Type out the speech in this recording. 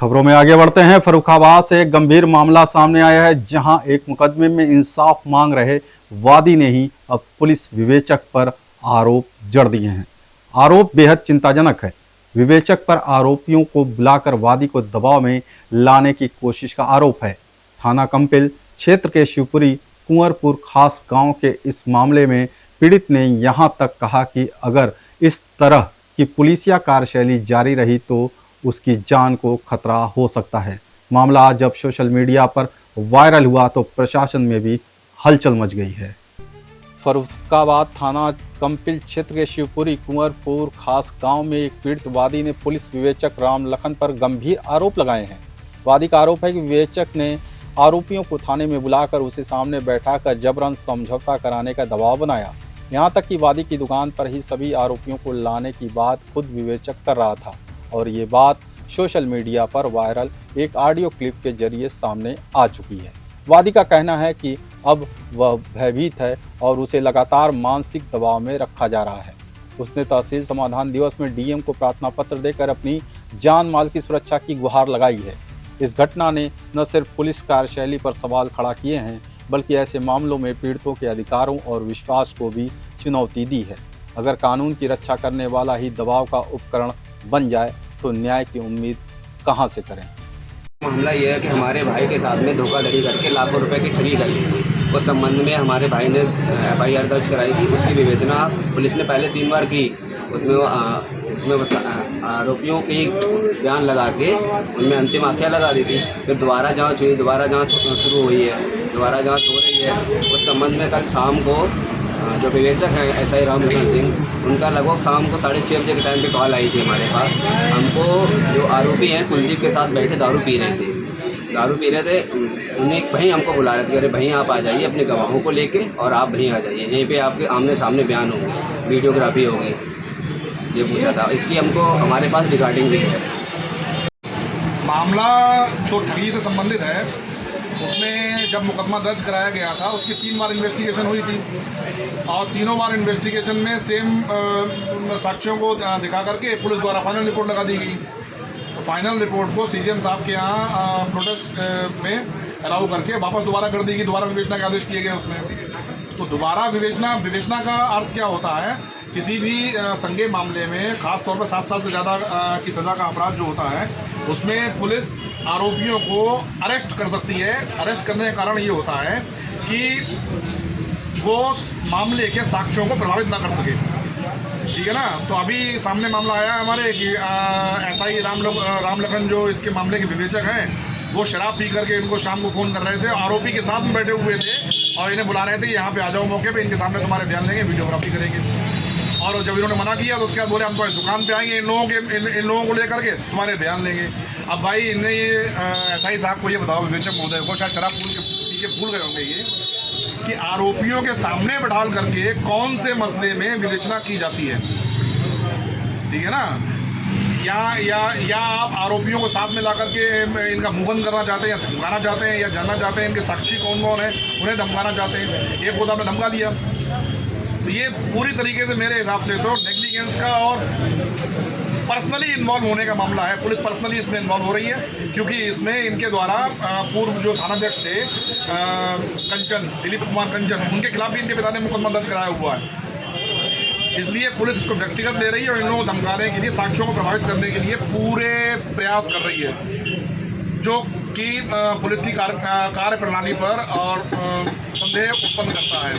खबरों में आगे बढ़ते हैं। फर्रुखाबाद से एक गंभीर मामला सामने आया है, जहां एक मुकदमे में इंसाफ मांग रहे वादी ने ही अब पुलिस विवेचक पर आरोप जड़ दिए हैं। आरोप बेहद चिंताजनक है। विवेचक पर आरोपियों को बुलाकर वादी को दबाव में लाने की कोशिश का आरोप है। थाना कंपिल क्षेत्र के शिवपुरी कुंवरपुर खास गांव के इस मामले में पीड़ित ने यहां तक कहा कि अगर इस तरह की पुलिसिया कार्यशैली जारी रही तो उसकी जान को खतरा हो सकता है। मामला जब सोशल मीडिया पर वायरल हुआ तो प्रशासन में भी हलचल मच गई है। फर्रुखाबाद थाना कंपिल क्षेत्र के शिवपुरी कुंवरपुर खास गांव में एक पीड़ित वादी ने पुलिस विवेचक राम लखन पर गंभीर आरोप लगाए हैं। वादी का आरोप है कि विवेचक ने आरोपियों को थाने में बुलाकर उसे सामने बैठाकर जबरन समझौता कराने का दबाव बनाया। यहां तक कि वादी की दुकान पर ही सभी आरोपियों को लाने की बात खुद विवेचक कर रहा था और ये बात सोशल मीडिया पर वायरल एक ऑडियो क्लिप के जरिए सामने आ चुकी है। वादी का कहना है कि अब वह भयभीत है और उसे लगातार मानसिक दबाव में रखा जा रहा है। उसने तहसील समाधान दिवस में डीएम को प्रार्थना पत्र देकर अपनी जान माल की सुरक्षा की गुहार लगाई है। इस घटना ने न सिर्फ पुलिस कार्यशैली पर सवाल खड़ा किए हैं, बल्कि ऐसे मामलों में पीड़ितों के अधिकारों और विश्वास को भी चुनौती दी है। अगर कानून की रक्षा करने वाला ही दबाव का उपकरण बन जाए तो न्याय की उम्मीद कहां से करें। मामला यह है कि हमारे भाई के साथ में धोखाधड़ी करके लाखों रुपए की ठगी कर ली। उस संबंध में हमारे भाई ने FIR दर्ज कराई थी। उसकी विवेचना पुलिस ने पहले 3 बार की। उसमें आरोपियों की बयान लगा के उनमें अंतिम आख्या लगा दी थी। फिर दोबारा जांच हुई, दोबारा जांच शुरू हुई है, दोबारा जांच हो रही है। उस संबंध में कल शाम को जो विवेचक हैं SI राम लखन सिंह, उनका लगभग शाम को 6:30 बजे के टाइम पे कॉल आई थी हमारे पास। हमको जो आरोपी हैं कुलदीप के साथ बैठे दारू पी रहे थे। उन्हें वहीं हमको बुला रहे थे, अरे वहीं आप आ जाइए अपने गवाहों को लेके और आप वहीं आ जाइए, यहीं पे आपके आमने सामने बयान होंगे, वीडियोग्राफी होगी, ये पूछा था। इसकी हमको हमारे पास रिकॉर्डिंग भी है। मामला तो ठगी से संबंधित है। उसमें जब मुकदमा दर्ज कराया गया था उसकी 3 बार इन्वेस्टिगेशन हुई थी और तीनों बार इन्वेस्टिगेशन में सेम साक्ष्यों को दिखा करके पुलिस द्वारा फाइनल रिपोर्ट लगा दी गई। तो फाइनल रिपोर्ट को CGM साहब के यहाँ प्रोटेस्ट में अलाउ करके वापस दोबारा कर दी गई। दोबारा विवेचना के आदेश किए गए उसमें। तो दोबारा विवेचना का अर्थ क्या होता है? किसी भी संज्ञेय मामले में खास तौर पर 7 साल से ज़्यादा की सज़ा का अपराध जो होता है उसमें पुलिस आरोपियों को अरेस्ट कर सकती है। अरेस्ट करने का कारण ये होता है कि वो मामले के साक्ष्यों को प्रभावित ना कर सके। ठीक है ना? तो अभी सामने मामला आया है हमारे कि SI राम लखन जो इसके मामले के विवेचक हैं, वो शराब पी करके इनको शाम को फ़ोन कर रहे थे, आरोपी के साथ में बैठे हुए थे और इन्हें बुला रहे थे यहाँ पे आ जाओ मौके पे, इनके सामने तुम्हारे बयान लेंगे, वीडियोग्राफी करेंगे। और जब इन्होंने मना किया तो उसके बाद बोले हम तुम्हारी दुकान पे आएंगे, इन लोगों को लेकर के तुम्हारे बयान लेंगे। अब भाई इन्हें ये SI साहब को ये बताओ, विवेचक महोदय को, शायद शराब पी के भूल गए होंगे ये, कि आरोपियों के सामने बैठाल करके कौन से मसले में विवेचना की जाती है। ठीक है ना? या आप आरोपियों को साथ में ला करके इनका मुंह बंद करना चाहते हैं या धमकाना चाहते हैं या जानना चाहते हैं इनके साक्षी कौन कौन है, उन्हें धमकाना चाहते हैं। एक को तो आपने धमका दिया। तो ये पूरी तरीके से मेरे हिसाब से तो नेग्लिजेंस का और पर्सनली इन्वॉल्व होने का मामला है। पुलिस पर्सनली इसमें इन्वॉल्व हो रही है क्योंकि इसमें इनके द्वारा पूर्व जो थानाध्यक्ष थे कंचन, दिलीप कुमार कंचन, उनके खिलाफ भी इनके पिता ने मुकदमा दर्ज कराया हुआ है। इसलिए पुलिस इसको व्यक्तिगत ले रही है और इन लोगों को धमकाने के लिए, साक्ष्यों को प्रभावित करने के लिए पूरे प्रयास कर रही है, जो कि पुलिस की कार्य प्रणाली पर और संदेह उत्पन्न करता है।